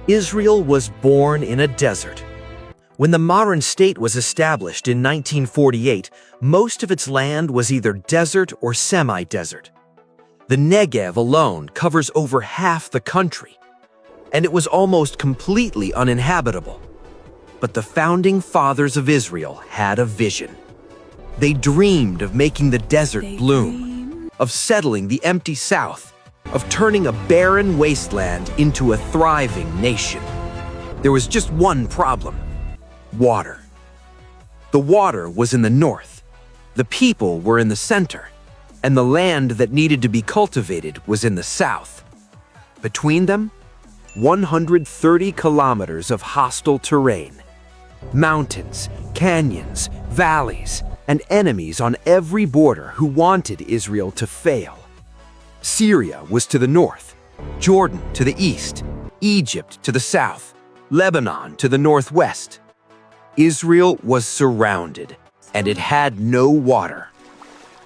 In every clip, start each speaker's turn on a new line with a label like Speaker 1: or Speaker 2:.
Speaker 1: Israel was born in a desert. When the modern state was established in 1948, most of its land was either desert or semi-desert. The Negev alone covers over half the country, and it was almost completely uninhabitable. But the founding fathers of Israel had a vision. They dreamed of making the desert bloom, of settling the empty south, of turning a barren wasteland into a thriving nation. There was just one problem: water. The water was in the north, the people were in the center, and the land that needed to be cultivated was in the south. Between them, 130 kilometers of hostile terrain. Mountains, canyons, valleys, and enemies on every border who wanted Israel to fail. Syria was to the north, Jordan to the east, Egypt to the south, Lebanon to the northwest. Israel was surrounded, and it had no water.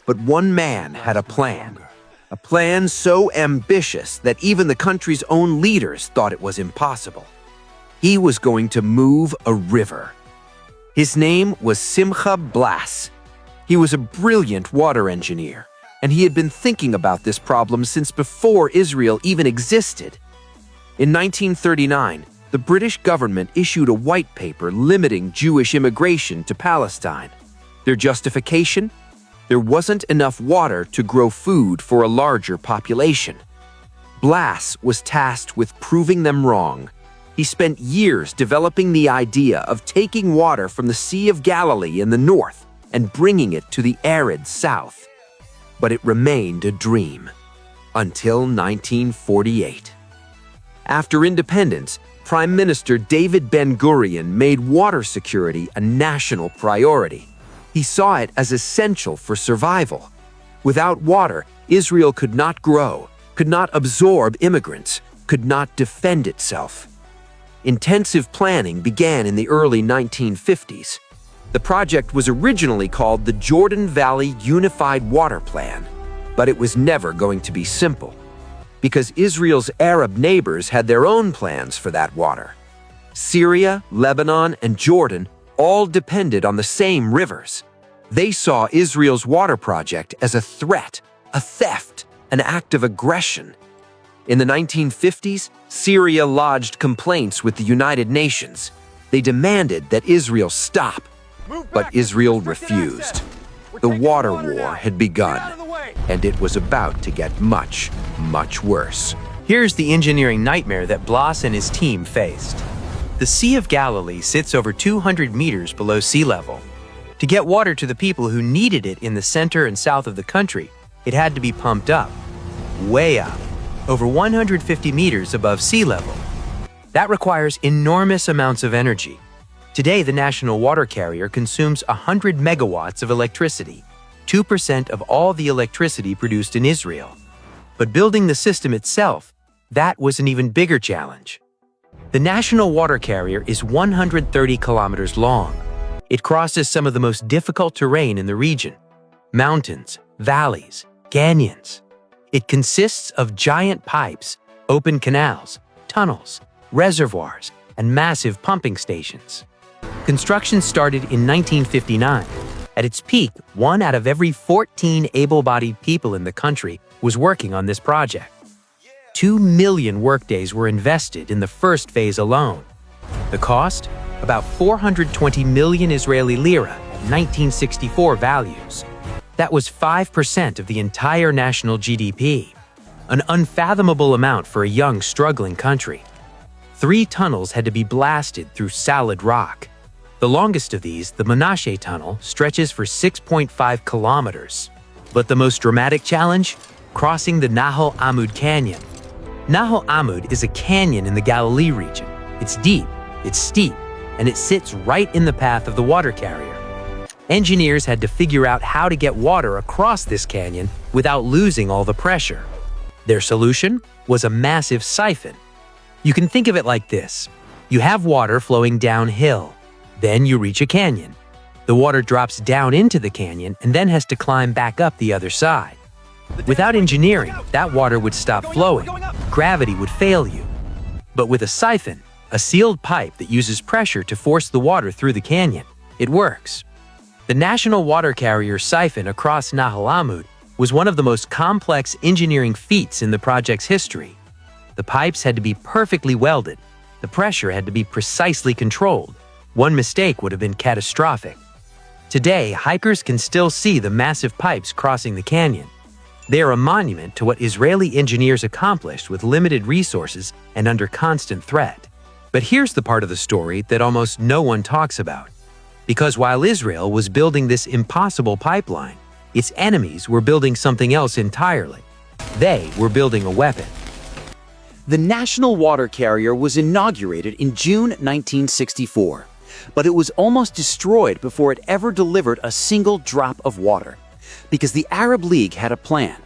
Speaker 1: But one man had a plan so ambitious that even the country's own leaders thought it was impossible. He was going to move a river. His name was Simcha Blas. He was a brilliant water engineer, and he had been thinking about this problem since before Israel even existed. In 1939, the British government issued a white paper limiting Jewish immigration to Palestine. Their justification? There wasn't enough water to grow food for a larger population. Blas was tasked with proving them wrong. He spent years developing the idea of taking water from the Sea of Galilee in the north and bringing it to the arid south. But it remained a dream until 1948. After independence, Prime Minister David Ben-Gurion made water security a national priority. He saw it as essential for survival. Without water, Israel could not grow, could not absorb immigrants, could not defend itself. Intensive planning began in the early 1950s. The project was originally called the Jordan Valley Unified Water Plan, but it was never going to be simple, because Israel's Arab neighbors had their own plans for that water. Syria, Lebanon, and Jordan all depended on the same rivers. They saw Israel's water project as a threat, a theft, an act of aggression. In the 1950s, Syria lodged complaints with the United Nations. They demanded that Israel stop, but Israel refused. The water war had begun, and it was about to get much, much worse.
Speaker 2: Here's the engineering nightmare that Blas and his team faced. The Sea of Galilee sits over 200 meters below sea level. To get water to the people who needed it in the center and south of the country, it had to be pumped up, way up, over 150 meters above sea level. That requires enormous amounts of energy. Today, the national water carrier consumes 100 megawatts of electricity, 2% of all the electricity produced in Israel. But building the system itself, that was an even bigger challenge. The national water carrier is 130 kilometers long. It crosses some of the most difficult terrain in the region: mountains, valleys, canyons. It consists of giant pipes, open canals, tunnels, reservoirs, and massive pumping stations. Construction started in 1959. At its peak, 1 out of every 14 able-bodied people in the country was working on this project. 2 million workdays were invested in the first phase alone. The cost? About 420 million Israeli lira at 1964 values. That was 5% of the entire national GDP, an unfathomable amount for a young, struggling country. 3 tunnels had to be blasted through solid rock. The longest of these, the Menashe Tunnel, stretches for 6.5 kilometers. But the most dramatic challenge? Crossing the Nahal Amud Canyon. Nahal Amud is a canyon in the Galilee region. It's deep, it's steep, and it sits right in the path of the water carrier. Engineers had to figure out how to get water across this canyon without losing all the pressure. Their solution was a massive siphon. You can think of it like this. You have water flowing downhill. Then you reach a canyon. The water drops down into the canyon and then has to climb back up the other side. Without engineering, that water would stop flowing. Gravity would fail you. But with a siphon, a sealed pipe that uses pressure to force the water through the canyon. It works. The national water carrier siphon across Nahal Amud was one of the most complex engineering feats in the project's history. The pipes had to be perfectly welded. The pressure had to be precisely controlled. One mistake would have been catastrophic. Today, hikers can still see the massive pipes crossing the canyon. They are a monument to what Israeli engineers accomplished with limited resources and under constant threat. But here's the part of the story that almost no one talks about. Because while Israel was building this impossible pipeline, its enemies were building something else entirely. They were building a weapon.
Speaker 3: The national water carrier was inaugurated in June 1964, but it was almost destroyed before it ever delivered a single drop of water, because the Arab League had a plan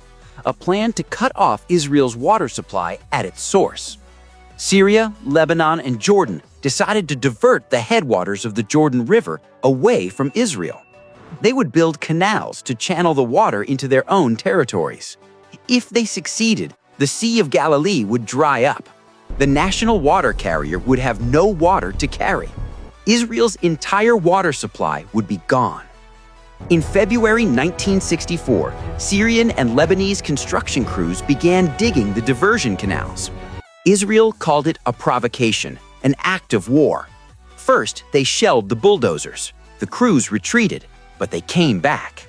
Speaker 3: to cut off Israel's water supply at its source. Syria, Lebanon, and Jordan decided to divert the headwaters of the Jordan River away from Israel. They would build canals to channel the water into their own territories. If they succeeded, the Sea of Galilee would dry up. The national water carrier would have no water to carry. Israel's entire water supply would be gone. In February 1964, Syrian and Lebanese construction crews began digging the diversion canals. Israel called it a provocation, an act of war. First, they shelled the bulldozers. The crews retreated, but they came back.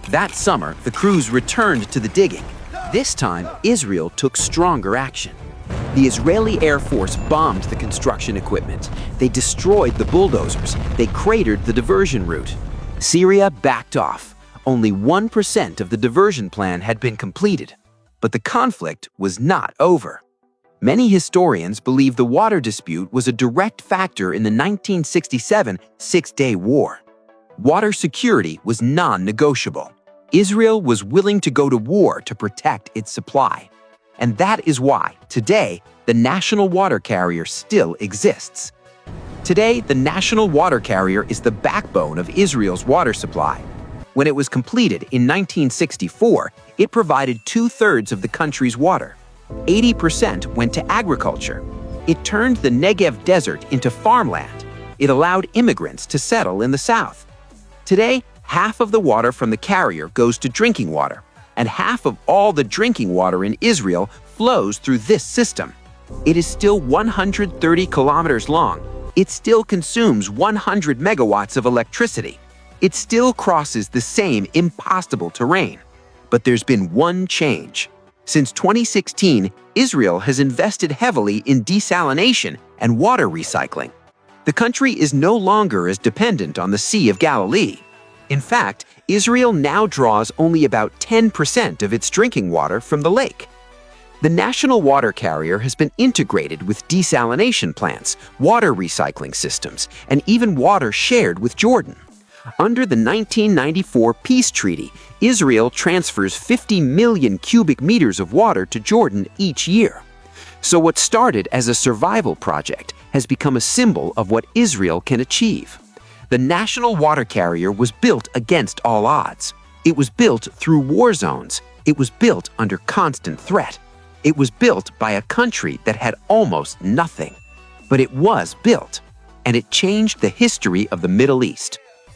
Speaker 3: That summer, the crews returned to the digging. This time, Israel took stronger action. The Israeli Air Force bombed the construction equipment. They destroyed the bulldozers. They cratered the diversion route. Syria backed off. Only 1% of the diversion plan had been completed. But the conflict was not over. Many historians believe the water dispute was a direct factor in the 1967 Six-Day War. Water security was non-negotiable. Israel was willing to go to war to protect its supply. And that is why, today, the national water carrier still exists. Today, the national water carrier is the backbone of Israel's water supply. When it was completed in 1964, it provided 2/3 of the country's water. 80% went to agriculture. It turned the Negev desert into farmland. It allowed immigrants to settle in the south. Today, half of the water from the carrier goes to drinking water, and half of all the drinking water in Israel flows through this system. It is still 130 kilometers long. It still consumes 100 megawatts of electricity. It still crosses the same impossible terrain. But there's been one change. Since 2016, Israel has invested heavily in desalination and water recycling. The country is no longer as dependent on the Sea of Galilee. In fact, Israel now draws only about 10% of its drinking water from the lake. The national water carrier has been integrated with desalination plants, water recycling systems, and even water shared with Jordan. Under the 1994 peace treaty, Israel transfers 50 million cubic meters of water to Jordan each year. So what started as a survival project has become a symbol of what Israel can achieve. The national water carrier was built against all odds. It was built through war zones. It was built under constant threat. It was built by a country that had almost nothing. But it was built, and it changed the history of the Middle East.